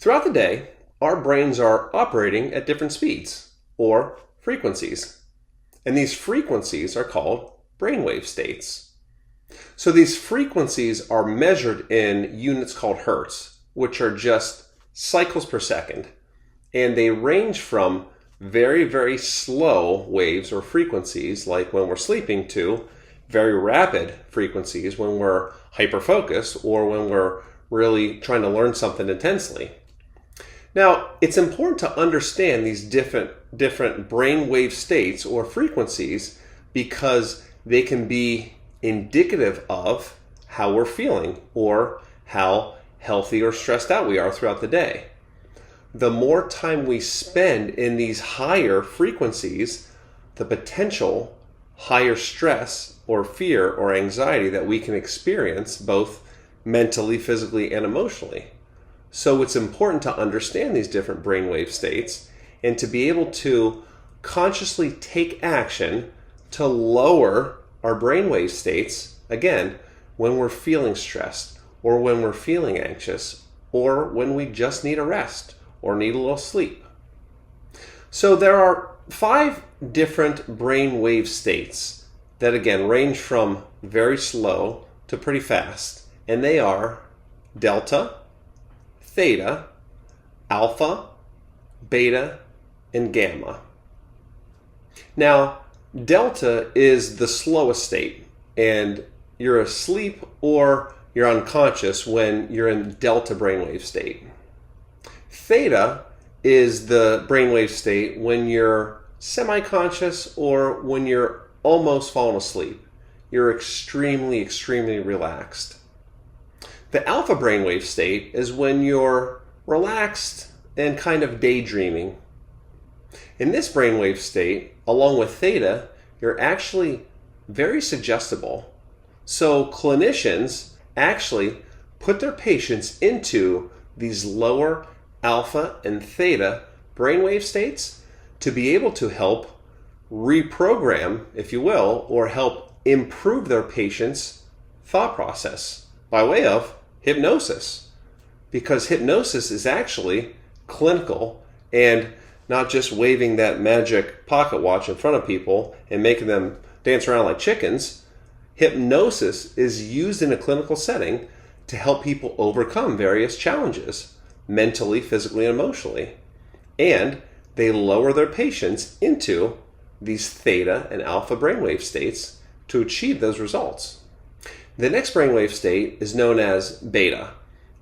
Throughout the day, our brains are operating at different speeds or frequencies. And these frequencies are called brainwave states. So these frequencies are measured in units called hertz, which are just cycles per second. And they range from very, very slow waves or frequencies, like when we're sleeping, to very rapid frequencies when we're hyper-focused or when we're really trying to learn something intensely. Now, it's important to understand these different brainwave states or frequencies because they can be indicative of how we're feeling or how healthy or stressed out we are throughout the day. The more time we spend in these higher frequencies, the potential higher stress or fear or anxiety that we can experience both mentally, physically, and emotionally. So it's important to understand these different brainwave states and to be able to consciously take action to lower our brainwave states, again, when we're feeling stressed or when we're feeling anxious or when we just need a rest or need a little sleep. So there are 5 different brainwave states that, again, range from very slow to pretty fast, and they are delta, theta, alpha, beta, and gamma. Now, delta is the slowest state, and you're asleep or you're unconscious when you're in delta brainwave state. Theta is the brainwave state when you're semi-conscious or when you're almost fallen asleep. You're extremely, extremely relaxed. The alpha brainwave state is when you're relaxed and kind of daydreaming. In this brainwave state, along with theta, you're actually very suggestible. So clinicians actually put their patients into these lower alpha and theta brainwave states to be able to help reprogram, if you will, or help improve their patient's thought process by way of hypnosis. Because hypnosis is actually clinical and not just waving that magic pocket watch in front of people and making them dance around like chickens. Hypnosis is used in a clinical setting to help people overcome various challenges, mentally, physically, and emotionally. And they lower their patients into these theta and alpha brainwave states to achieve those results. The next brainwave state is known as beta.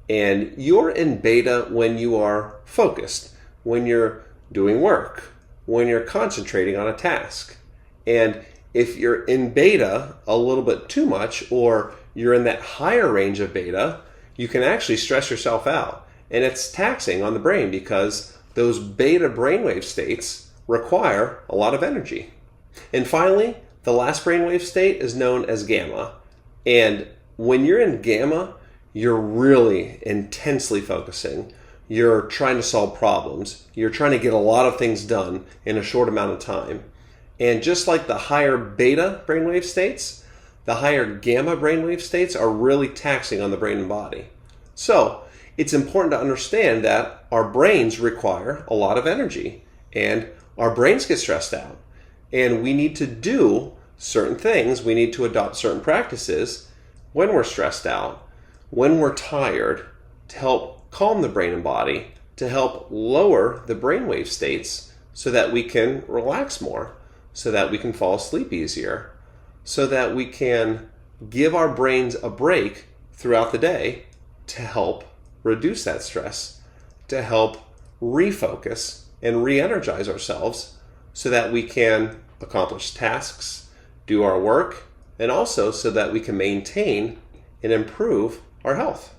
And you're in beta when you are focused, when you're doing work, when you're concentrating on a task. And if you're in beta a little bit too much, or you're in that higher range of beta, you can actually stress yourself out. And it's taxing on the brain because those beta brainwave states require a lot of energy. And finally, the last brainwave state is known as gamma. And when you're in gamma, you're really intensely focusing. You're trying to solve problems. You're trying to get a lot of things done in a short amount of time. And just like the higher beta brainwave states, the higher gamma brainwave states are really taxing on the brain and body. So it's important to understand that our brains require a lot of energy and our brains get stressed out. And we need to do certain things. We need to adopt certain practices when we're stressed out, when we're tired, to help calm the brain and body, to help lower the brainwave states so that we can relax more, so that we can fall asleep easier, so that we can give our brains a break throughout the day to help reduce that stress, to help refocus and re-energize ourselves so that we can accomplish tasks, do our work, and also so that we can maintain and improve our health.